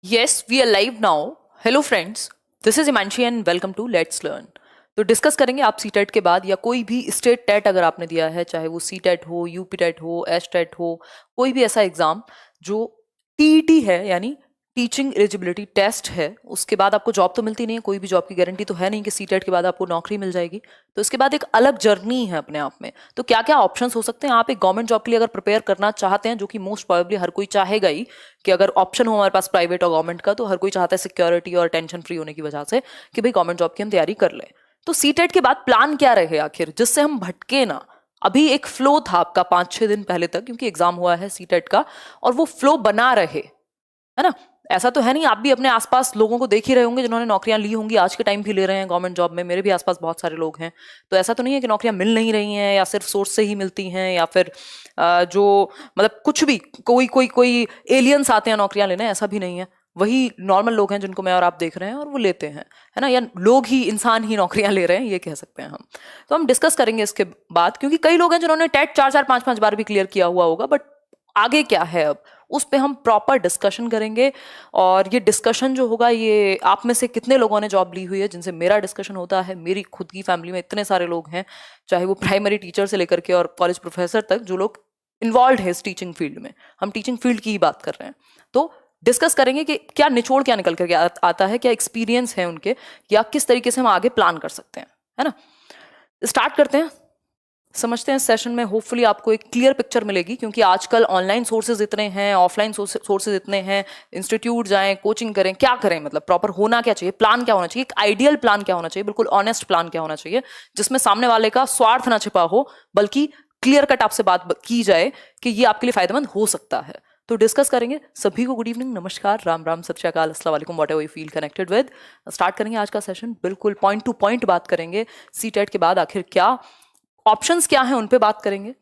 Yes, we are live now. Hello friends, this is Imanshi and welcome to Let's Learn. तो discuss करेंगे आप C TET के बाद या कोई भी स्टेट टेट अगर आपने दिया है, चाहे वो सी टेट हो, यूपी टेट हो, एस टेट हो, कोई भी ऐसा एग्जाम जो टीईटी है यानी टीचिंग एलिजिबिलिटी टेस्ट है, उसके बाद आपको जॉब तो मिलती नहीं है, कोई भी जॉब की गारंटी तो है नहीं कि सी टेट के बाद आपको नौकरी मिल जाएगी। तो इसके बाद एक अलग जर्नी है अपने आप में। तो क्या क्या ऑप्शंस हो सकते हैं, आप एक गवर्नमेंट जॉब के लिए अगर प्रिपेयर करना चाहते हैं, जो कि मोस्ट प्रोबेबली हर कोई चाहेगा ही कि अगर ऑप्शन हो हमारे पास प्राइवेट और गवर्नमेंट का, तो हर कोई चाहता है सिक्योरिटी और टेंशन फ्री होने की वजह से कि भाई गवर्नमेंट जॉब की हम तैयारी कर लें। तो सी टेट के बाद प्लान क्या रहे आखिर, जिससे हम भटके ना। अभी एक फ्लो था आपका 5-6 दिन पहले तक, क्योंकि एग्जाम हुआ है सी टेट का, और वो फ्लो बना रहे, है ना। ऐसा तो है नहीं, आप भी अपने आसपास लोगों को देख ही रहे होंगे जिन्होंने नौकरियां ली होंगी, आज के टाइम भी ले रहे हैं गवर्नमेंट जॉब में। मेरे भी आसपास बहुत सारे लोग हैं। तो ऐसा तो नहीं है कि नौकरियां मिल नहीं रही हैं या सिर्फ सोर्स से ही मिलती हैं, या फिर जो मतलब कुछ भी कोई कोई कोई एलियंस आते हैं नौकरियां लेने, ऐसा भी नहीं है। वही नॉर्मल लोग हैं जिनको मैं और आप देख रहे हैं और वो लेते हैं, है ना। या लोग ही, इंसान ही नौकरियां ले रहे हैं, ये कह सकते हैं हम। तो हम डिस्कस करेंगे इसके बाद, क्योंकि कई लोग हैं जिन्होंने टेट 4-4 5-5 बार भी क्लियर किया हुआ होगा, बट आगे क्या है अब उस पे हम प्रॉपर डिस्कशन करेंगे। और ये डिस्कशन जो होगा, ये आप में से कितने लोगों ने जॉब ली हुई है जिनसे मेरा डिस्कशन होता है। मेरी खुद की फैमिली में इतने सारे लोग हैं, चाहे वो प्राइमरी टीचर से लेकर के और कॉलेज प्रोफेसर तक, जो लोग इन्वॉल्व है इस टीचिंग फील्ड में। हम टीचिंग फील्ड की ही बात कर रहे हैं। तो डिस्कस करेंगे कि क्या निचोड़ क्या निकल करके आता है, क्या एक्सपीरियंस है उनके, या किस तरीके से हम आगे प्लान कर सकते हैं, है ना। स्टार्ट करते हैं, समझते हैं। सेशन में होपफुली आपको एक क्लियर पिक्चर मिलेगी, क्योंकि आजकल ऑनलाइन सोर्सेज इतने हैं, ऑफलाइन सोर्सेज इतने हैं। इंस्टीट्यूट जाएं, कोचिंग करें, क्या करें, मतलब प्रॉपर होना क्या चाहिए, प्लान क्या होना चाहिए, एक आइडियल प्लान क्या होना चाहिए, बिल्कुल ऑनेस्ट प्लान क्या होना चाहिए, जिसमें सामने वाले का स्वार्थ ना छिपा हो, बल्कि क्लियर कट आपसे बात की जाए कि ये आपके लिए फायदेमंद हो सकता है। तो डिस्कस करेंगे। सभी को गुड इवनिंग, नमस्कार, राम राम, सत श्री अकाल, अस्सलाम वालेकुम, whatever you feel connected with. Start करेंगे आज का सेशन, बिल्कुल पॉइंट टू पॉइंट बात करेंगे। सी टेट के बाद आखिर क्या ऑप्शंस क्या हैं, उन पे बात करेंगे।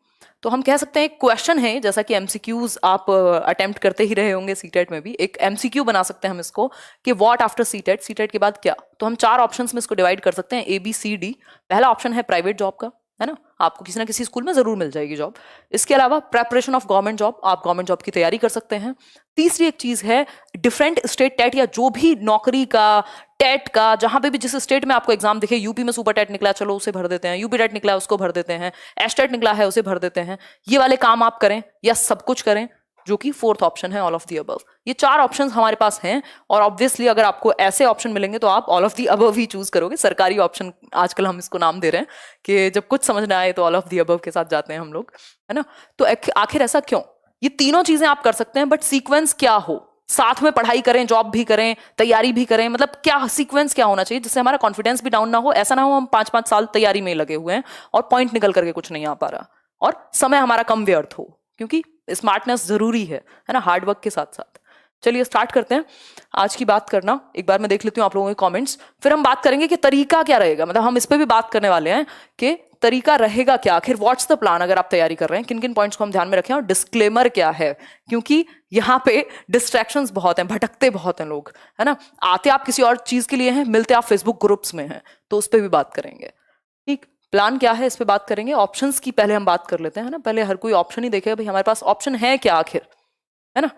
तो हम कह सकते हैं एक क्वेश्चन है, जैसा कि एमसीक्यूज आप अटेम्प्ट करते ही रहे होंगे सीटेट में भी, एक एमसीक्यू बना सकते हैं हम इसको कि व्हाट आफ्टर सीटेट, सीटेट के बाद क्या। तो हम 4 ऑप्शंस में इसको डिवाइड कर सकते हैं, ए बी सी डी। पहला ऑप्शन है प्राइवेट जॉब का, है ना, आपको किसी ना किसी स्कूल में जरूर मिल जाएगी जॉब। इसके अलावा प्रेपरेशन ऑफ गवर्नमेंट जॉब, आप गवर्नमेंट जॉब की तैयारी कर सकते हैं। तीसरी एक चीज है डिफरेंट स्टेट टेट, या जो भी नौकरी का टेट का, जहां पे भी जिस स्टेट में आपको एग्जाम दिखे, यूपी में सुपर टेट निकला, चलो उसे भर देते हैं, यूपी टेट निकला उसको भर देते हैं, एस टेट निकला है उसे भर देते हैं। ये वाले काम आप करें या सब कुछ करें, जो कि फोर्थ ऑप्शन है ऑल ऑफ द अबव। ये 4 ऑप्शंस हमारे पास हैं, और ऑब्वियसली अगर आपको ऐसे ऑप्शन मिलेंगे तो आप all of the above he choose करोगे। सरकारी ऑप्शन आजकल हम इसको नाम दे रहे हैं कि जब कुछ समझ ना आए तो ऑल ऑफ द अबव के साथ जाते हैं हम लोग, है ना। तो आखिर ऐसा क्यों, ये तीनों चीजें आप कर सकते हैं, बट सीक्वेंस क्या हो, साथ में पढ़ाई करें, जॉब भी करें, तैयारी भी करें, मतलब क्या सीक्वेंस क्या होना चाहिए जिससे हमारा कॉन्फिडेंस भी डाउन ना हो। ऐसा ना हो हम 5-5 साल तैयारी में लगे हुए हैं और पॉइंट निकल करके कुछ नहीं आ पा रहा, और समय हमारा कम व्यर्थ हो, क्योंकि स्मार्टनेस जरूरी है ना, हार्डवर्क के साथ साथ। चलिए स्टार्ट करते हैं आज की बात करना। एक बार मैं देख लेती हूँ आप लोगों के कमेंट्स, फिर हम बात करेंगे कि तरीका क्या रहेगा, मतलब हम इस पे भी बात करने वाले हैं कि तरीका रहेगा क्या, आखिर व्हाट्स द प्लान। अगर आप तैयारी कर रहे हैं, किन किन पॉइंट्स को हम ध्यान में रखें, और डिस्क्लेमर क्या है, क्योंकि यहाँ पे डिस्ट्रैक्शंस बहुत हैं, भटकते बहुत हैं लोग, है ना। आते आप किसी और चीज के लिए हैं, मिलते आप फेसबुक ग्रुप्स में हैं, तो उस पर भी बात करेंगे। ठीक, प्लान क्या है इस पे बात करेंगे। ऑप्शंस की पहले हम बात कर लेते हैं, ना, पहले हर कोई ऑप्शन ही देखेगा, भाई हमारे पास ऑप्शन है क्या आखिर, है ना।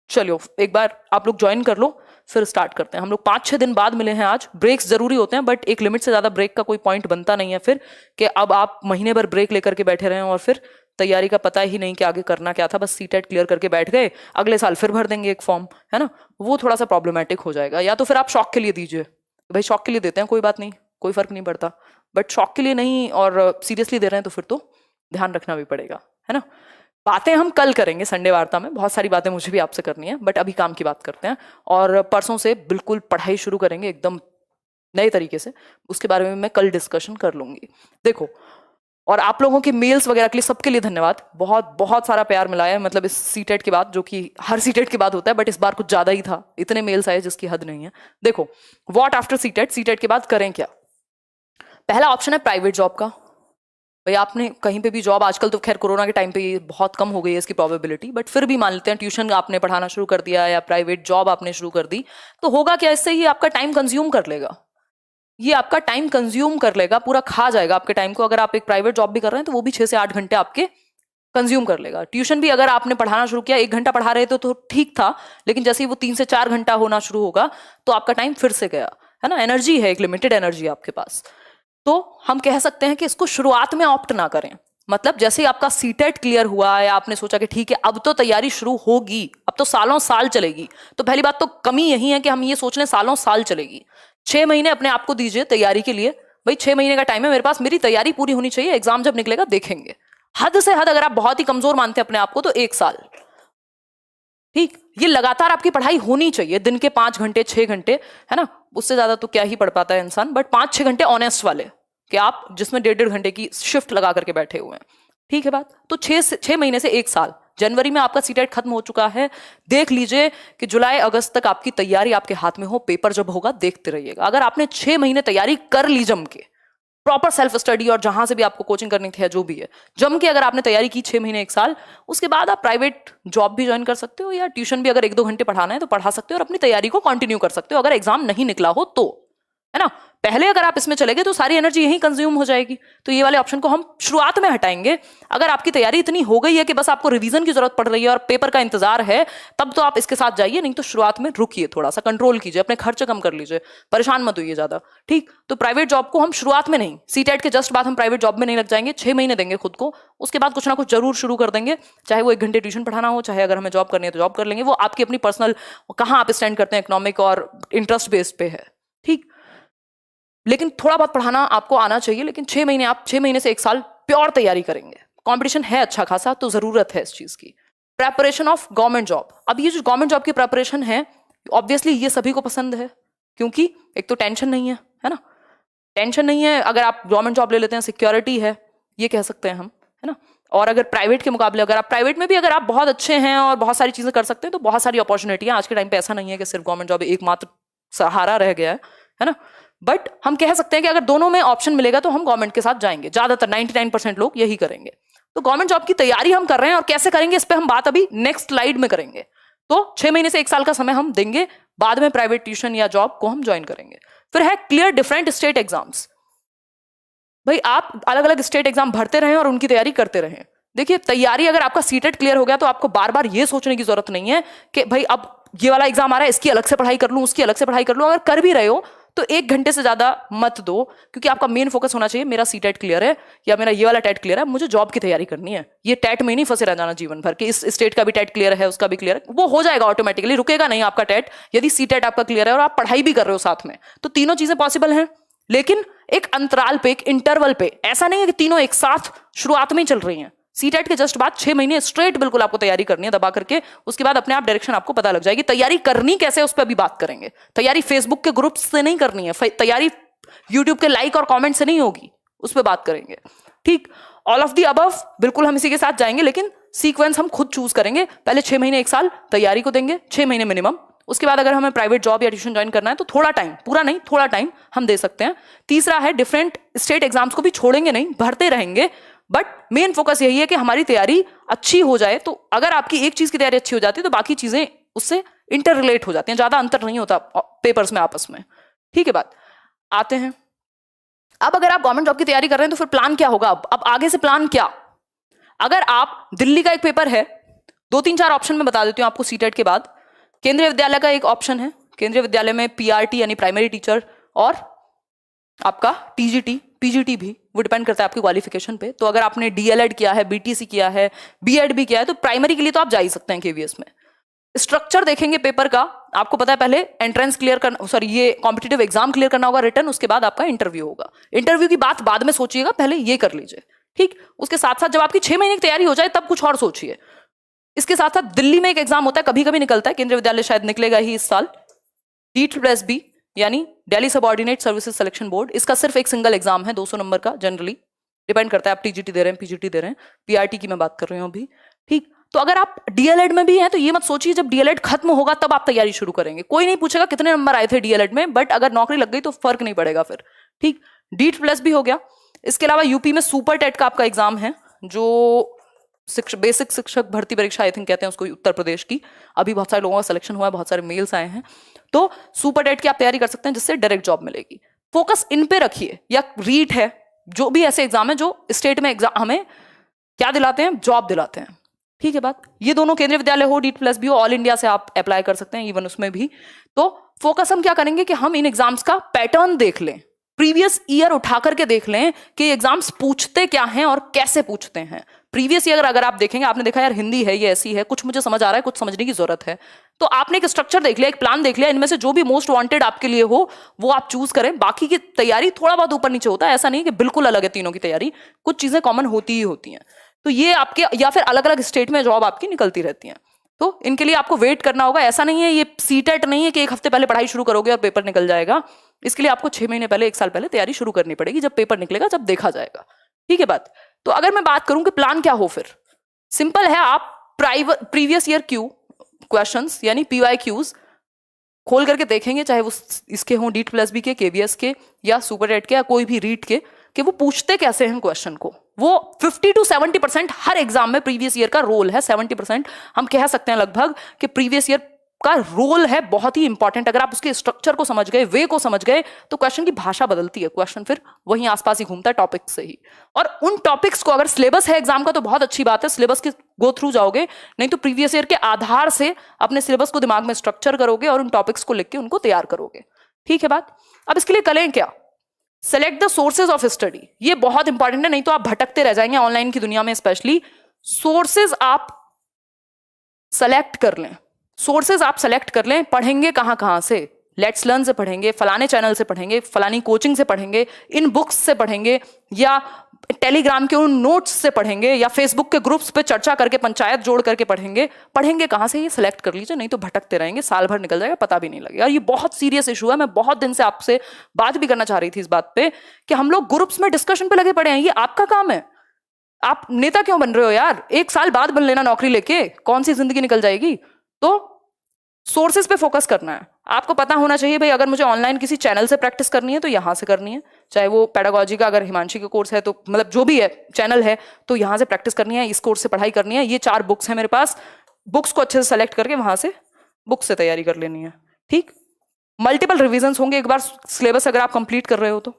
चलिए एक बार आप लोग ज्वाइन कर लो, फिर स्टार्ट करते हैं। हम लोग 5-6 दिन बाद मिले हैं आज। ब्रेक्स जरूरी होते हैं, बट एक लिमिट से ज्यादा ब्रेक का कोई पॉइंट बनता नहीं है फिर, कि अब आप महीने भर ब्रेक लेकर के बैठे रहे और फिर तैयारी का पता ही नहीं कि आगे करना क्या था, बस सीटेट क्लियर करके बैठ गए, अगले साल फिर भर देंगे एक फॉर्म, है ना। वो थोड़ा सा प्रॉब्लमेटिक हो जाएगा। या तो फिर आप शौक के लिए दीजिए, भाई शौक के लिए देते हैं कोई बात नहीं, कोई फर्क नहीं पड़ता, बट शौक के लिए नहीं और सीरियसली दे रहे हैं तो फिर तो ध्यान रखना भी पड़ेगा, है ना। बातें हम कल करेंगे संडे वार्ता में, बहुत सारी बातें मुझे भी आपसे करनी है, बट अभी काम की बात करते हैं। और परसों से बिल्कुल पढ़ाई शुरू करेंगे एकदम नए तरीके से, उसके बारे में मैं कल डिस्कशन कर लूंगी। देखो, और आप लोगों के मेल्स वगैरह के लिए सबके लिए धन्यवाद, बहुत बहुत सारा प्यार मिला है, मतलब इस सीटेट के बाद, जो कि हर सीटेट के बाद होता है, बट इस बार कुछ ज्यादा ही था, इतने मेल्स आए जिसकी हद नहीं है। देखो, व्हाट आफ्टर सीटेट, सीटेट के बाद करें क्या। पहला ऑप्शन है प्राइवेट जॉब का। भाई आपने कहीं पे भी जॉब, आजकल तो खैर कोरोना के टाइम पे ये बहुत कम हो गई है इसकी प्रोबेबिलिटी, बट फिर भी मान लेते हैं ट्यूशन आपने पढ़ाना शुरू कर दिया या प्राइवेट जॉब आपने शुरू कर दी, तो होगा क्या, इससे ये आपका टाइम कंज्यूम कर लेगा, ये आपका टाइम कंज्यूम कर लेगा, पूरा खा जाएगा आपके टाइम को। अगर आप एक प्राइवेट जॉब भी कर रहे हैं तो वो भी 6 से 8 घंटे आपके कंज्यूम कर लेगा। ट्यूशन भी अगर आपने पढ़ाना शुरू किया, 1 घंटा पढ़ा रहे थे तो ठीक था, लेकिन जैसे ही वो 3 से 4 घंटा होना शुरू होगा तो आपका टाइम फिर से गया, है ना। एनर्जी है, एक लिमिटेड एनर्जी आपके पास। तो हम कह सकते हैं कि इसको शुरुआत में ऑप्ट ना करें। मतलब जैसे ही आपका सीटेट क्लियर हुआ या आपने सोचा कि ठीक है अब तो तैयारी शुरू होगी, अब तो सालों साल चलेगी, तो पहली बात तो कमी यही है कि हम ये सोच लें सालों साल चलेगी। 6 महीने अपने आप को दीजिए तैयारी के लिए। भाई 6 महीने का टाइम है मेरे पास, मेरी तैयारी पूरी होनी चाहिए, एग्जाम जब निकलेगा देखेंगे। हद से हद अगर आप बहुत ही कमजोर मानते हैं अपने आप को तो 1 साल, ठीक। ये लगातार आपकी पढ़ाई होनी चाहिए, दिन के 5 घंटे 6 घंटे, है ना। उससे ज्यादा तो क्या ही पढ़ पाता है इंसान, बट 5-6 घंटे ऑनेस्ट वाले कि आप जिसमें 1.5 घंटे की शिफ्ट लगा करके बैठे हुए हैं, ठीक है बात। तो 6 महीने से 1 साल, जनवरी में आपका सीटेट खत्म हो चुका है। देख लीजिए कि जुलाई अगस्त तक आपकी तैयारी आपके हाथ में हो, पेपर जब होगा देखते रहिएगा। अगर आपने 6 महीने तैयारी कर ली जम के, प्रॉपर सेल्फ स्टडी और जहां से भी आपको कोचिंग करनी थी या जो भी है, जम के अगर आपने तैयारी की 6 महीने 1 साल, उसके बाद आप प्राइवेट जॉब भी ज्वाइन कर सकते हो या ट्यूशन भी अगर 1-2 घंटे पढ़ाना है तो पढ़ा सकते हो और अपनी तैयारी को कंटिन्यू कर सकते हो अगर एग्जाम नहीं निकला हो तो, है ना। पहले अगर आप इसमें चले गए तो सारी एनर्जी यहीं कंज्यूम हो जाएगी। तो ये वाले ऑप्शन को हम शुरुआत में हटाएंगे। अगर आपकी तैयारी इतनी हो गई है कि बस आपको रिवीजन की जरूरत पड़ रही है और पेपर का इंतजार है, तब तो आप इसके साथ जाइए, नहीं तो शुरुआत में रुकिए, थोड़ा सा कंट्रोल कीजिए, अपने खर्च कम कर लीजिए, परेशान मत होइए ज्यादा, ठीक। तो प्राइवेट जॉब को हम शुरुआत में नहीं, सीटेट के जस्ट बाद हम प्राइवेट जॉब में नहीं लग जाएंगे। 6 महीने देंगे खुद को, उसके बाद कुछ ना कुछ जरूर शुरू कर देंगे, चाहे वो 1 घंटे ट्यूशन पढ़ाना हो, चाहे अगर हमें जॉब करनी है तो जॉब कर लेंगे। वो आपकी अपनी पर्सनल, कहाँ आप स्टैंड करते हैं इकोनॉमिक और इंटरेस्ट बेस्ड पे है, ठीक। लेकिन थोड़ा बहुत पढ़ाना आपको आना चाहिए। लेकिन 6 महीने, आप 6 महीने से 1 साल प्योर तैयारी करेंगे, कंपटीशन है अच्छा खासा, तो जरूरत है इस चीज की। Preparation of government job. अब ये जो गवर्नमेंट जॉब की प्रेपरेशन है, ऑब्वियसली ये सभी को पसंद है, क्योंकि एक तो टेंशन नहीं है ना। टेंशन नहीं है, अगर आप गवर्नमेंट जॉब ले लेते हैं, सिक्योरिटी है, ये कह सकते हैं हम, है ना। और अगर प्राइवेट के मुकाबले, अगर आप प्राइवेट में भी अगर आप बहुत अच्छे हैं और बहुत सारी चीजें कर सकते हैं तो बहुत सारी अपॉर्चुनिटी है। आज के टाइम पे ऐसा नहीं है कि सिर्फ गवर्नमेंट जॉब एकमात्र सहारा रह गया है ना। बट हम कह सकते हैं कि अगर दोनों में ऑप्शन मिलेगा तो हम गवर्नमेंट के साथ जाएंगे, ज्यादातर 99% लोग यही करेंगे। तो गवर्नमेंट जॉब की तैयारी हम कर रहे हैं और कैसे करेंगे इस पे हम बात अभी नेक्स्ट स्लाइड में करेंगे। तो 6 महीने से 1 साल का समय हम देंगे, बाद में प्राइवेट ट्यूशन या जॉब को हम ज्वाइन करेंगे। फिर है क्लियर डिफरेंट स्टेट एग्जाम्स। भाई आप अलग अलग स्टेट एग्जाम भरते रहें और उनकी तैयारी करते रहें। देखिए तैयारी, अगर आपका सीटेट क्लियर हो गया तो आपको बार बार ये सोचने की जरूरत नहीं है कि भाई अब ये वाला एग्जाम आ रहा है, इसकी अलग से पढ़ाई कर लूं, उसकी अलग से पढ़ाई कर लूं। अगर कर भी रहे हो तो 1 घंटे से ज्यादा मत दो, क्योंकि आपका मेन फोकस होना चाहिए मेरा सीटेट क्लियर है या मेरा ये वाला टेट क्लियर है, मुझे जॉब की तैयारी करनी है। ये टेट में नहीं फंसे रह जाना जीवन भर कि इस स्टेट का भी टेट क्लियर है, उसका भी क्लियर है, वो हो जाएगा ऑटोमेटिकली, रुकेगा नहीं आपका टेट। यदि सीटेट आपका क्लियर है और आप पढ़ाई भी कर रहे हो साथ में, तो तीनों चीजें पॉसिबल हैं, लेकिन एक अंतराल पे, एक इंटरवल पे। ऐसा नहीं है कि तीनों एक साथ शुरुआत में ही चल रही हैं। सीटेट के जस्ट बाद 6 महीने स्ट्रेट बिल्कुल आपको तैयारी करनी है दबा करके, उसके बाद अपने आप डायरेक्शन आपको पता लग जाएगी। तैयारी करनी कैसे उस पर भी बात करेंगे। तैयारी फेसबुक के ग्रुप से नहीं करनी है, तैयारी यूट्यूब के लाइक और कमेंट से नहीं होगी, उस पर बात करेंगे, ठीक। ऑल ऑफ दी अबव बिल्कुल हम इसी के साथ जाएंगे, लेकिन सीक्वेंस हम खुद चूज करेंगे। पहले 6 महीने 1 साल तैयारी को देंगे, 6 महीने मिनिमम। उसके बाद अगर हमें प्राइवेट जॉब या ट्यूशन ज्वाइन करना है तो थोड़ा टाइम, पूरा नहीं थोड़ा टाइम हम दे सकते हैं। तीसरा है डिफरेंट स्टेट एग्जाम्स को भी छोड़ेंगे नहीं, भरते रहेंगे, बट मेन फोकस यही है कि हमारी तैयारी अच्छी हो जाए। तो अगर आपकी एक चीज की तैयारी अच्छी हो जाती है तो बाकी चीजें उससे इंटर रिलेट हो जाती हैं, ज्यादा अंतर नहीं होता पेपर्स में आपस में, ठीक है। बात आते हैं अब, अगर आप गवर्नमेंट जॉब की तैयारी कर रहे हैं तो फिर प्लान क्या होगा। अब आगे से प्लान क्या। अगर आप, दिल्ली का एक पेपर है, 2-3-4 ऑप्शन में बता देती हूँ आपको सीटेट के बाद। केंद्रीय विद्यालय का एक ऑप्शन है, केंद्रीय विद्यालय में पीआरटी यानी प्राइमरी टीचर, और आपका टीजीटी, पीजीटी भी, वो डिपेंड करता है आपकी क्वालिफिकेशन पे। तो अगर आपने डीएलएड किया है, बीटीसी किया है, बीएड भी किया है, तो प्राइमरी के लिए तो आप जा ही सकते हैं केवीएस में। स्ट्रक्चर देखेंगे पेपर का, आपको पता है पहले एंट्रेंस क्लियर करना, सॉरी ये कॉम्पिटिटिव एग्जाम क्लियर करना होगा रिटर्न, उसके बाद आपका इंटरव्यू होगा। इंटरव्यू की बात बाद में सोचिएगा, पहले ये कर लीजिए, ठीक। उसके साथ साथ जब आपकी 6 महीने की तैयारी हो जाए तब कुछ और सोचिए। इसके साथ साथ दिल्ली में एक एग्जाम होता है, कभी कभी निकलता है, केंद्रीय विद्यालय शायद निकलेगा ही इस साल, DSSB यानी Delhi subordinate services selection board. इसका सिर्फ एक सिंगल एग्जाम है, 200 नंबर का, जनरली डिपेंड करता है आप टीजीटी दे रहे हैं, पीजीटी दे रहे हैं, पीआरटी की मैं बात कर रही हूँ अभी, ठीक। तो अगर आप डीएलएड में भी हैं तो ये मत सोचिए जब डीएलएड खत्म होगा तब आप तैयारी शुरू करेंगे। कोई नहीं पूछेगा कितने नंबर आए थे डीएलएड में, बट अगर नौकरी लग गई तो फर्क नहीं पड़ेगा फिर, ठीक। DSSB हो गया। इसके अलावा यूपी में सुपर टेट का आपका एग्जाम है, जो बेसिक शिक्षक भर्ती परीक्षा आई थिंक कहते हैं उसको, उत्तर प्रदेश की। अभी बहुत सारे लोगों का सिलेक्शन हुआ है, बहुत सारे मेल्स आए हैं, तो सुपर टेट की आप तैयारी कर सकते हैं जिससे डायरेक्ट जॉब मिलेगी। फोकस इन पे रखिए, या रीट है, जो भी ऐसे एग्जाम है जो स्टेट में एग्जाम हमें क्या दिलाते हैं? जॉब दिलाते हैं। ठीक है बात। ये दोनों केंद्रीय विद्यालय हो, डीट प्लस भी हो, ऑल इंडिया से आप अप्लाई कर सकते हैं, इवन उसमें भी। तो फोकस हम क्या करेंगे कि हम इन एग्जाम्स का पैटर्न देख लें, प्रीवियस ईयर उठा करके देख लें कि एग्जाम्स पूछते क्या हैं और कैसे पूछते हैं। प्रीवियस ईयर अगर आप देखेंगे, आपने देखा यार हिंदी है, ये ऐसी है, कुछ मुझे समझ आ रहा है, कुछ समझने की जरूरत है, तो आपने एक स्ट्रक्चर देख लिया, एक प्लान देख लिया, इनमें से जो भी मोस्ट वांटेड आपके लिए हो वो आप चूज करें। बाकी की तैयारी थोड़ा बहुत ऊपर नीचे होता है, ऐसा नहीं कि बिल्कुल अलग है तीनों की तैयारी, कुछ चीजें कॉमन होती ही होती हैं। तो ये आपके, या फिर अलग अलग स्टेट में जॉब आपकी निकलती रहती है, तो इनके लिए आपको वेट करना होगा। ऐसा नहीं है, ये सीटेट नहीं है कि एक हफ्ते पहले पढ़ाई शुरू करोगे और पेपर निकल जाएगा। इसके लिए आपको 6 महीने पहले, 1 साल पहले तैयारी शुरू करनी पड़ेगी, जब पेपर निकलेगा जब देखा जाएगा। ठीक है बात। तो अगर मैं बात करूं कि प्लान क्या हो, फिर सिंपल है, आप प्रीवियस ईयर क्यू क्वेश्चंस यानी PYQs खोल करके देखेंगे, चाहे वो इसके हों, डीट प्लस बी के, KVS के, या सुपर एट के, या कोई भी रीट के, कि वो पूछते कैसे हैं क्वेश्चन को। वो 50 to 70% हर एग्जाम में प्रीवियस ईयर का रोल है। 70% हम कह सकते हैं लगभग कि प्रीवियस ईयर का रोल है, बहुत ही इंपॉर्टेंट। अगर आप उसके स्ट्रक्चर को समझ गए, वे को समझ गए, तो क्वेश्चन की भाषा बदलती है, क्वेश्चन फिर वहीं आसपास ही घूमता है टॉपिक से ही। और उन टॉपिक्स को, अगर सिलेबस है एग्जाम का तो बहुत अच्छी बात है, सिलेबस के गो थ्रू जाओगे, नहीं तो प्रीवियस ईयर के आधार से अपने सिलेबस को दिमाग में स्ट्रक्चर करोगे और उन टॉपिक्स को लिख के उनको तैयार करोगे। ठीक है बात। अब इसके लिए करें क्या? Select the sources of study. ये बहुत इंपॉर्टेंट है, नहीं तो आप भटकते रह जाएंगे ऑनलाइन की दुनिया में। स्पेशली सोर्सेज आप सेलेक्ट कर लें, सोर्सेज आप सेलेक्ट कर लें। पढ़ेंगे कहां कहां से? लेट्स लर्न से पढ़ेंगे, फलाने चैनल से पढ़ेंगे, फलानी कोचिंग से पढ़ेंगे, इन बुक्स से पढ़ेंगे, या टेलीग्राम के उन नोट्स से पढ़ेंगे, या फेसबुक के ग्रुप्स पे चर्चा करके पंचायत जोड़ करके पढ़ेंगे। पढ़ेंगे कहां से, ये सिलेक्ट कर लीजिए, नहीं तो भटकते रहेंगे, साल भर निकल जाएगा, पता भी नहीं लगेगा। ये बहुत सीरियस इशू है। मैं बहुत दिन से आपसे बात भी करना चाह रही थी इस बात पे कि हम लोग ग्रुप्स में डिस्कशन पे लगे पड़े हैं। ये आपका काम है। आप नेता क्यों बन रहे हो यार? 1 साल बाद बन लेना नौकरी लेके, कौन सी जिंदगी निकल जाएगी। तो सोर्सेज पे फोकस करना है। आपको पता होना चाहिए भाई, अगर मुझे ऑनलाइन किसी चैनल से प्रैक्टिस करनी है तो यहां से करनी है, चाहे वो पेडागोजी का अगर हिमांशी का कोर्स है तो मतलब जो भी है चैनल है, तो यहां से प्रैक्टिस करनी है, इस कोर्स से पढ़ाई करनी है। ये 4 बुक्स है मेरे पास, बुक्स को अच्छे से सेलेक्ट करके वहां से बुक्स से तैयारी कर लेनी है। ठीक। मल्टीपल रिविजन होंगे एक बार सिलेबस अगर आप कंप्लीट कर रहे हो तो।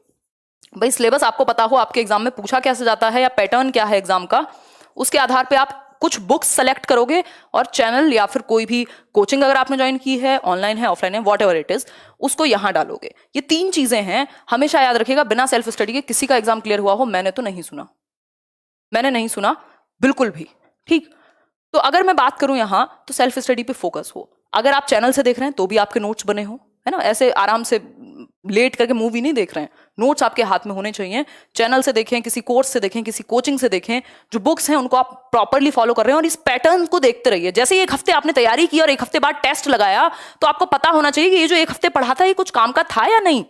भाई सिलेबस आपको पता हो, आपके एग्जाम में पूछा कैसे जाता है या पैटर्न क्या है एग्जाम का, उसके आधार पे आप कुछ बुक्स सेलेक्ट करोगे और चैनल या फिर कोई भी कोचिंग अगर आपने ज्वाइन की है, ऑनलाइन है, ऑफलाइन है, व्हाटएवर इट इज, उसको यहां डालोगे। ये 3 चीजें हैं, हमेशा याद रखिएगा। बिना सेल्फ स्टडी के किसी का एग्जाम क्लियर हुआ हो, मैंने तो नहीं सुना, मैंने नहीं सुना बिल्कुल भी। ठीक। तो अगर मैं बात करूं यहां, तो सेल्फ स्टडी पे फोकस हो। अगर आप चैनल से देख रहे हैं तो भी आपके नोट्स बने हो, है ना, ऐसे आराम से लेट करके मूवी नहीं देख रहे हैं, नोट्स आपके हाथ में होने चाहिए। चैनल से देखें, किसी कोर्स से देखें, किसी कोचिंग से देखें, जो बुक्स हैं उनको आप प्रॉपरली फॉलो कर रहे हैं, और इस पैटर्न को देखते रहिए। जैसे 1 हफ्ते आपने तैयारी की और 1 हफ्ते बाद टेस्ट लगाया, तो आपको पता होना चाहिए कि ये जो 1 हफ्ते पढ़ा था ये कुछ काम का था या नहीं।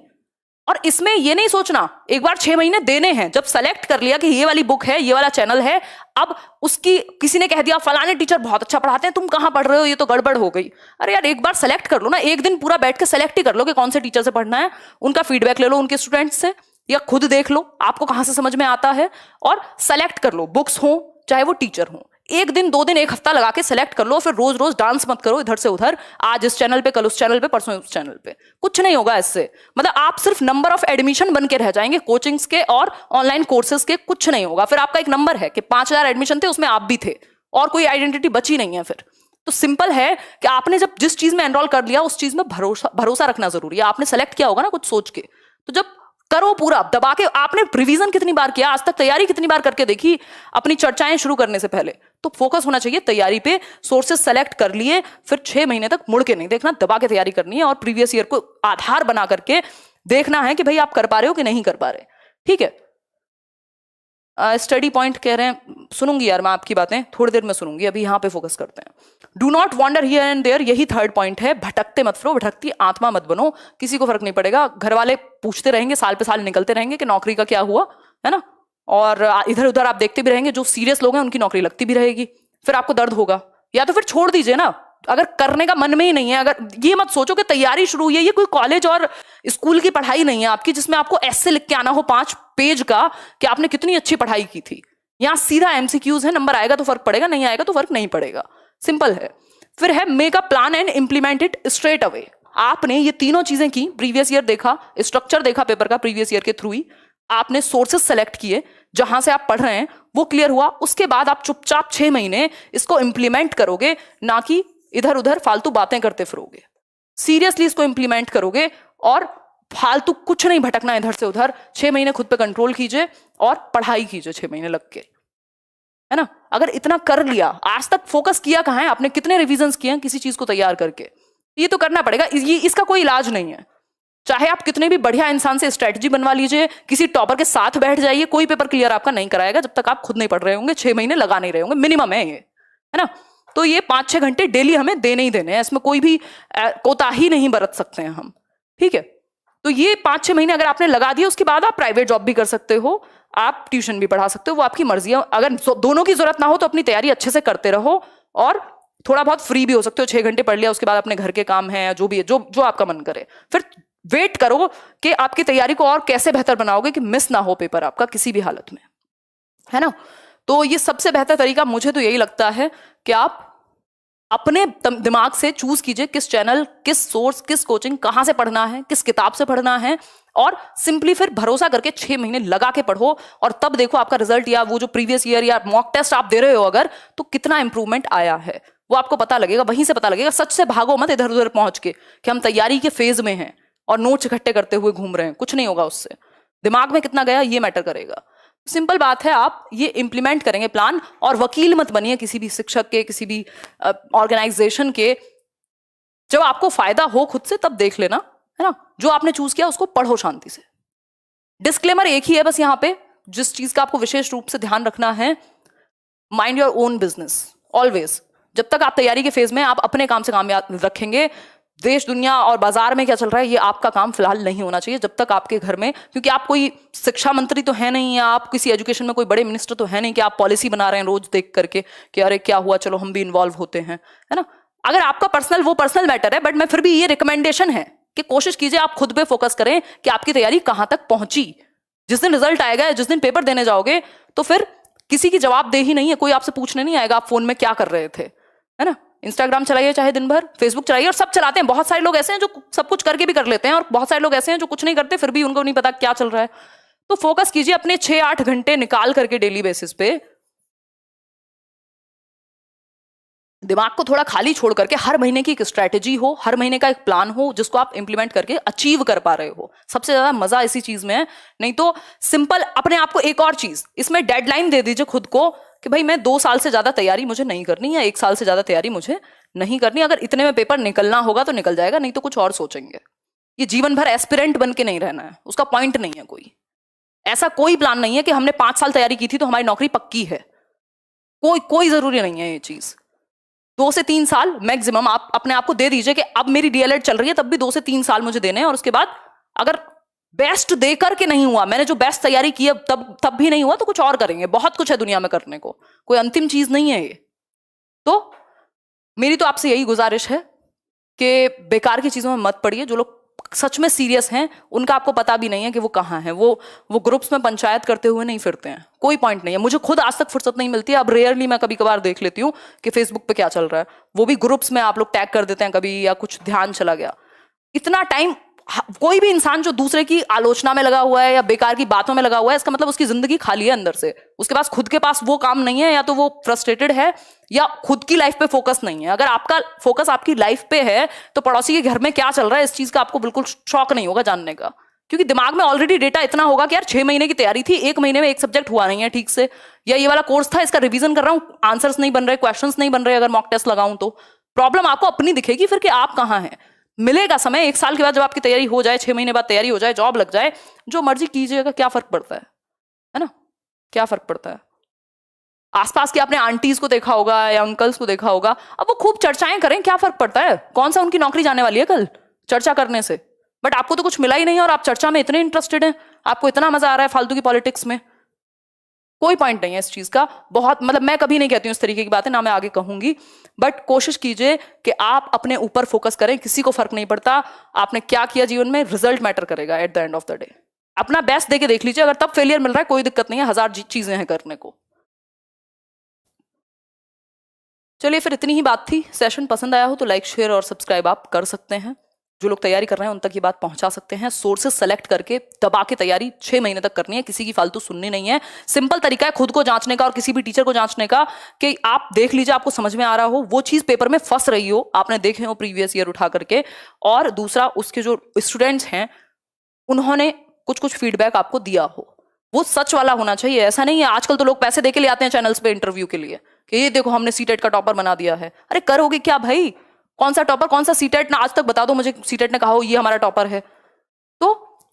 और इसमें ये नहीं सोचना एक बार 6 महीने देने हैं। जब सेलेक्ट कर लिया कि ये वाली बुक है, ये वाला चैनल है, अब उसकी किसी ने कह दिया फलाने टीचर बहुत अच्छा पढ़ाते हैं, तुम कहां पढ़ रहे हो, ये तो गड़बड़ हो गई। अरे यार एक बार सेलेक्ट कर लो ना, एक दिन पूरा बैठ के सेलेक्ट ही कर लो कि कौन से टीचर से पढ़ना है, उनका फीडबैक ले लो उनके स्टूडेंट्स से, या खुद देख लो आपको कहां से समझ में आता है, और सेलेक्ट कर लो। बुक्स हो चाहे वो टीचर हो, 1 दिन 2 दिन 1 हफ्ता लगा के सेलेक्ट कर लो। फिर रोज रोज डांस मत करो इधर से उधर, आज इस चैनल पे, कल उस चैनल पे, परसों उस चैनल पे। कुछ नहीं होगा इससे। मतलब आप सिर्फ नंबर ऑफ एडमिशन बन के रह जाएंगे, कोचिंग्स के और ऑनलाइन कोर्सेज के। कुछ नहीं होगा। फिर आपका एक नंबर है कि 5000 एडमिशन थे, उसमें आप भी थे, और कोई आइडेंटिटी बची नहीं है फिर। तो सिंपल है कि आपने जब जिस चीज में एनरोल कर लिया उस चीज में भरोसा रखना जरूरी है। आपने सेलेक्ट किया होगा ना कुछ सोच के, तो जब करो पूरा दबा के। आपने रिवीजन कितनी बार किया आज तक, तैयारी कितनी बार करके देखी अपनी चर्चाएं शुरू करने से पहले? तो फोकस होना चाहिए तैयारी पे। सोर्सेस सेलेक्ट कर लिए, फिर 6 महीने तक मुड़ के नहीं देखना, दबा के तैयारी करनी है, और प्रीवियस ईयर को आधार बना करके देखना है कि भाई आप कर पा रहे हो कि नहीं कर पा रहे। ठीक है। स्टडी पॉइंट कह रहे हैं, सुनूंगी यार मैं आपकी बातें, थोड़ी देर में सुनूंगी, अभी यहाँ पे फोकस करते हैं। Do not wander here and there, यही 3rd पॉइंट है। भटकते मत फिरो, भटकती आत्मा मत बनो। किसी को फर्क नहीं पड़ेगा, घर वाले पूछते रहेंगे, साल पे साल निकलते रहेंगे कि नौकरी का क्या हुआ, है ना, और इधर उधर आप देखते भी रहेंगे। जो सीरियस लोग हैं उनकी नौकरी लगती भी रहेगी, फिर आपको दर्द होगा। या तो फिर छोड़ दीजिए ना, अगर करने का मन में ही नहीं है। अगर ये मत सोचो कि तैयारी शुरू हुई है, ये कोई कॉलेज और स्कूल की पढ़ाई नहीं है आपकी, जिसमें आपको ऐसे लिख के आना हो 5 पेज का कि आपने कितनी अच्छी पढ़ाई की थी। यहां सीधा MCQs है, नंबर आएगा तो फर्क पड़ेगा, नहीं आएगा तो फर्क नहीं पड़ेगा। सिंपल है। फिर है make a plan and implement it straight away. आपने ये तीनों चीजें की, प्रीवियस ईयर देखा, स्ट्रक्चर देखा पेपर का प्रीवियस ईयर के थ्रू ही, आपने सोर्सेस सेलेक्ट किए, जहां से आप पढ़ रहे हैं वो क्लियर हुआ, उसके बाद आप चुपचाप 6 महीने इसको इंप्लीमेंट करोगे, ना कि इधर उधर फालतू बातें करते फिरोगे। सीरियसली इसको इंप्लीमेंट करोगे और फालतू कुछ नहीं भटकना इधर से उधर। 6 महीने खुद पे कंट्रोल कीजिए और पढ़ाई कीजिए 6 महीने लग के, है ना। अगर इतना कर लिया, आज तक फोकस किया कहाँ है आपने, कितने रिविजन्स किए हैं किसी चीज को तैयार करके, ये तो करना पड़ेगा। ये इसका कोई इलाज नहीं है। चाहे आप कितने भी बढ़िया इंसान से स्ट्रेटजी बनवा लीजिए, किसी टॉपर के साथ बैठ जाइए, कोई पेपर क्लियर आपका नहीं कराएगा जब तक आप खुद नहीं पढ़ रहे होंगे, 6 महीने लगा नहीं रहे होंगे, मिनिमम है ये, है ना। तो ये 5-6 घंटे डेली हमें देने ही देने हैं, इसमें कोई भी कोताही नहीं बरत सकते हैं हम, ठीक है। तो ये 5-6 महीने अगर आपने लगा दिए, उसके बाद आप प्राइवेट जॉब भी कर सकते हो, आप ट्यूशन भी पढ़ा सकते हो, वो आपकी मर्जी है। अगर दोनों की जरूरत ना हो तो अपनी तैयारी अच्छे से करते रहो और थोड़ा बहुत फ्री भी हो सकते हो। 6 घंटे पढ़ लिया, उसके बाद अपने घर के काम है, जो भी है, जो आपका मन करे, फिर वेट करो कि आपकी तैयारी को और कैसे बेहतर बनाओगे कि मिस ना हो पेपर आपका किसी भी हालत में, है ना। तो ये सबसे बेहतर तरीका मुझे तो यही लगता है कि आप अपने दिमाग से चूज कीजिए किस चैनल, किस सोर्स, किस कोचिंग, कहां से पढ़ना है, किस किताब से पढ़ना है, और सिंपली फिर भरोसा करके 6 महीने लगा के पढ़ो और तब देखो आपका रिजल्ट, या वो जो प्रीवियस ईयर या मॉक टेस्ट आप दे रहे हो अगर, तो कितना इंप्रूवमेंट आया है वो आपको पता लगेगा, वहीं से पता लगेगा। सच से भागो मत इधर उधर पहुंच के कि हम तैयारी के फेज में हैं और नोट्स इकट्ठे करते हुए घूम रहे हैं, कुछ नहीं होगा उससे। दिमाग में कितना गया ये मैटर करेगा। सिंपल बात है, आप ये इंप्लीमेंट करेंगे प्लान, और वकील मत बनिए किसी भी शिक्षक के, किसी भी ऑर्गेनाइजेशन के। जब आपको फायदा हो खुद से तब देख लेना, है ना। जो आपने चूज किया उसको पढ़ो शांति से। डिस्क्लेमर एक ही है बस यहाँ पे, जिस चीज का आपको विशेष रूप से ध्यान रखना है, mind your own business always. जब तक आप तैयारी के फेज में आप अपने काम से काम याद रखेंगे, देश दुनिया और बाजार में क्या चल रहा है ये आपका काम फिलहाल नहीं होना चाहिए जब तक आपके घर में, क्योंकि आप कोई शिक्षा मंत्री तो है नहीं, या आप किसी एजुकेशन में कोई बड़े मिनिस्टर तो है नहीं कि आप पॉलिसी बना रहे हैं रोज देख करके कि अरे क्या हुआ, चलो हम भी इन्वॉल्व होते हैं, है ना। अगर आपका पर्सनल वो पर्सनल मैटर है, बट मैं फिर भी ये रिकमेंडेशन है कि कोशिश कीजिए आप खुद पे फोकस करें कि आपकी तैयारी कहां तक पहुंची। जिस दिन रिजल्ट आएगा, जिस दिन पेपर देने जाओगे, तो फिर किसी की जवाबदेही नहीं है, कोई आपसे पूछने नहीं आएगा आप फोन में क्या कर रहे थे, है ना। इंस्टाग्राम चलाइए चाहे दिन भर, फेसबुक चलाइए, और सब चलाते हैं। बहुत सारे लोग ऐसे हैं जो सब कुछ करके भी कर लेते हैं, और बहुत सारे लोग ऐसे हैं जो कुछ नहीं करते फिर भी उनको नहीं पता क्या चल रहा है। तो फोकस कीजिए अपने 6-8 घंटे निकाल करके डेली बेसिस पे, दिमाग को थोड़ा खाली छोड़ करके, हर महीने की एक स्ट्रैटेजी हो, हर महीने का एक प्लान हो जिसको आप इंप्लीमेंट करके अचीव कर पा रहे हो। सबसे ज्यादा मजा इसी चीज में है। नहीं तो सिंपल अपने आप को, एक और चीज इसमें डेडलाइन दे दीजिए खुद को कि भाई मैं 2 साल से ज्यादा तैयारी मुझे नहीं करनी, या 1 साल से ज्यादा तैयारी मुझे नहीं करनी। अगर इतने में पेपर निकलना होगा तो निकल जाएगा, नहीं तो कुछ और सोचेंगे। ये जीवन भर एस्पिरेंट बन के नहीं रहना है, उसका पॉइंट नहीं है कोई। ऐसा कोई प्लान नहीं है कि हमने 5 साल तैयारी की थी तो हमारी नौकरी पक्की है, कोई जरूरी नहीं है ये चीज। 2 से 3 साल मैक्सिमम आप अपने आप को दे दीजिए कि अब मेरी डीएलएड चल रही है, तब भी 2 से 3 साल मुझे देने हैं, और उसके बाद अगर बेस्ट देकर के नहीं हुआ, मैंने जो बेस्ट तैयारी की है तब भी नहीं हुआ, तो कुछ और करेंगे। बहुत कुछ है दुनिया में करने को, कोई अंतिम चीज नहीं है ये। तो मेरी तो आपसे यही गुजारिश है कि बेकार की चीजों में मत पड़िए। जो लोग सच में सीरियस हैं उनका आपको पता भी नहीं है कि वो कहाँ हैं, वो ग्रुप्स में पंचायत करते हुए नहीं फिरते हैं, कोई पॉइंट नहीं है। मुझे खुद आज तक फुर्सत नहीं मिलती है, अब रेयरली मैं कभी कभार देख लेती हूँ कि फेसबुक पे क्या चल रहा है, वो भी ग्रुप्स में आप लोग टैग कर देते हैं कभी, या कुछ ध्यान चला गया। इतना टाइम कोई भी इंसान जो दूसरे की आलोचना में लगा हुआ है या बेकार की बातों में लगा हुआ है, इसका मतलब उसकी जिंदगी खाली है अंदर से, उसके पास खुद के पास वो काम नहीं है, या तो वो फ्रस्ट्रेटेड है या खुद की लाइफ पे फोकस नहीं है। अगर आपका फोकस आपकी लाइफ पे है तो पड़ोसी के घर में क्या चल रहा है इस चीज का आपको बिल्कुल शौक नहीं होगा जानने का, क्योंकि दिमाग में ऑलरेडी डेटा इतना होगा कि यार 6 महीने की तैयारी थी, 1 महीने में एक सब्जेक्ट हुआ नहीं है ठीक से, या ये वाला कोर्स था इसका रिवीजन कर रहा हूँ, आंसर्स नहीं बन रहे, क्वेश्चंस नहीं बन रहे, अगर मॉक टेस्ट लगाऊं तो प्रॉब्लम आपको अपनी दिखेगी फिर कि आप कहाँ हैं। मिलेगा समय, 1 साल के बाद जब आपकी तैयारी हो जाए, 6 महीने बाद तैयारी हो जाए, जॉब लग जाए, जो मर्जी कीजिएगा, क्या फर्क पड़ता है ना, क्या फर्क पड़ता है। आसपास की आपने आंटीज को देखा होगा या अंकल्स को देखा होगा, अब वो खूब चर्चाएं करें, क्या फर्क पड़ता है, कौन सा उनकी नौकरी जाने वाली है कल चर्चा करने से। बट आपको तो कुछ मिला ही नहीं और आप चर्चा में इतने इंटरेस्टेड हैं, आपको इतना मजा आ रहा है फालतू की पॉलिटिक्स में, कोई पॉइंट नहीं है इस चीज का। बहुत मतलब मैं कभी नहीं कहती हूँ इस तरीके की बातें, ना मैं आगे कहूंगी, बट कोशिश कीजिए कि आप अपने ऊपर फोकस करें। किसी को फर्क नहीं पड़ता आपने क्या किया जीवन में, रिजल्ट मैटर करेगा at the end of the day. अपना बेस्ट देके देख लीजिए, अगर तब फेलियर मिल रहा है कोई दिक्कत नहीं है, 1000 चीजें हैं करने को। चलिए फिर इतनी ही बात थी। सेशन पसंद आया हो तो लाइक शेयर और सब्सक्राइब आप कर सकते हैं। जो लोग तैयारी कर रहे हैं उन तक ये बात पहुंचा सकते हैं। सोर्सेस सेलेक्ट करके दबा के तैयारी 6 महीने तक करनी है, किसी की फालतू सुननी नहीं है। सिंपल तरीका है खुद को जांचने का और किसी भी टीचर को जांचने का कि आप देख लीजिए आपको समझ में आ रहा हो, वो चीज पेपर में फंस रही हो, आपने देखे हो प्रीवियस ईयर उठा करके, और दूसरा उसके जो स्टूडेंट्स हैं उन्होंने कुछ कुछ फीडबैक आपको दिया हो, वो सच वाला होना चाहिए। ऐसा नहीं है आजकल तो लोग पैसे देके ले आते हैं चैनल्स पे इंटरव्यू के लिए कि ये देखो हमने सीटेट का टॉपर बना दिया है। अरे करोगे क्या भाई? कौन सा टॉपर, कौन सा सीटेट ना आज तक बता दो मुझे सीटेट ने कहा हो ये हमारा टॉपर है। तो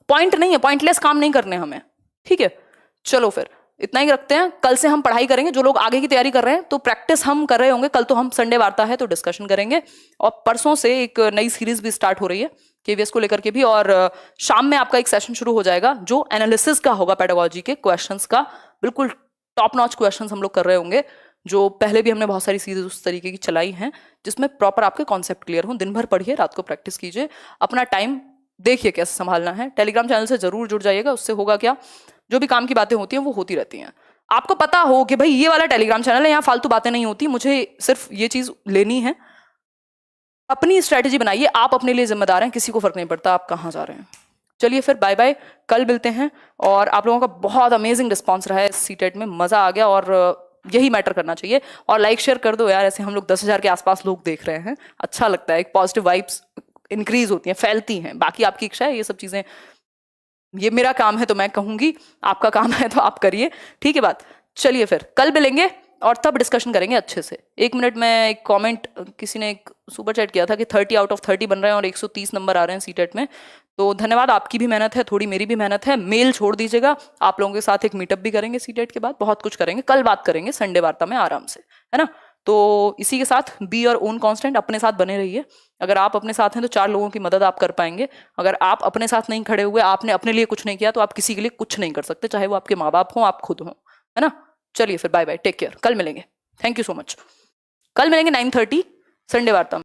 पॉइंट नहीं है, पॉइंटलेस काम नहीं करने हमें, ठीक है। चलो फिर इतना ही रखते हैं, कल से हम पढ़ाई करेंगे। जो लोग आगे की तैयारी कर रहे हैं तो प्रैक्टिस हम कर रहे होंगे, कल तो हम संडे वार्ता है तो डिस्कशन करेंगे, और परसों से एक नई सीरीज भी स्टार्ट हो रही है केवीएस को लेकर के भी, और शाम में आपका एक सेशन शुरू हो जाएगा जो एनालिसिस का होगा, पेडागोजी के क्वेश्चंस का, बिल्कुल टॉप नॉच क्वेश्चंस हम लोग कर रहे होंगे। जो पहले भी हमने बहुत सारी सीरीज उस तरीके की चलाई हैं जिसमें प्रॉपर आपके कॉन्सेप्ट क्लियर हो। दिन भर पढ़िए, रात को प्रैक्टिस कीजिए, अपना टाइम देखिए कैसे संभालना है। टेलीग्राम चैनल से जरूर जुड़ जाइएगा, उससे होगा क्या, जो भी काम की बातें होती हैं वो होती रहती हैं। आपको पता हो कि भाई ये वाला टेलीग्राम चैनल है, यहाँ फालतू बातें नहीं होती, मुझे सिर्फ ये चीज लेनी है। अपनी स्ट्रैटेजी बनाइए, आप अपने लिए जिम्मेदार हैं, किसी को फर्क नहीं पड़ता आप कहाँ जा रहे हैं। चलिए फिर बाय बाय, कल मिलते हैं। और आप लोगों का बहुत अमेजिंग रिस्पॉन्स रहा है इस सीटेट में, मजा आ गया, और यही मैटर करना चाहिए। और लाइक शेयर कर दो यार, ऐसे हम लोग 10,000 के आसपास लोग देख रहे हैं, अच्छा लगता है, एक पॉजिटिव वाइब्स इंक्रीज होती हैं, फैलती हैं। बाकी आपकी इच्छा है, ये सब चीजें, ये मेरा काम है तो मैं कहूंगी, आपका काम है तो आप करिए, ठीक है बात। चलिए फिर कल मिलेंगे और तब डिस्कशन करेंगे अच्छे से। 1 मिनट में एक कमेंट, किसी ने एक सुपर चैट किया था कि 30 आउट ऑफ 30 बन रहे हैं और 130 नंबर आ रहे हैं सीटेट में, तो धन्यवाद, आपकी भी मेहनत है, थोड़ी मेरी भी मेहनत है। मेल छोड़ दीजिएगा, आप लोगों के साथ एक मीटअप भी करेंगे सीटेट के बाद, बहुत कुछ करेंगे, कल बात करेंगे संडे वार्ता में आराम से, है ना। तो इसी के साथ बी योर ओन कांस्टेंट, अपने साथ बने रहिए। अगर आप अपने साथ हैं तो 4 लोगों की मदद आप कर पाएंगे। अगर आप अपने साथ नहीं खड़े हुए, आपने अपने लिए कुछ नहीं किया, तो आप किसी के लिए कुछ नहीं कर सकते, चाहे वो आपके माँ बाप हों, आप खुद हों, है ना। चलिए फिर बाय बाय, टेक केयर, कल मिलेंगे, थैंक यू सो मच। कल मिलेंगे 9:30 संडे वार्ता में।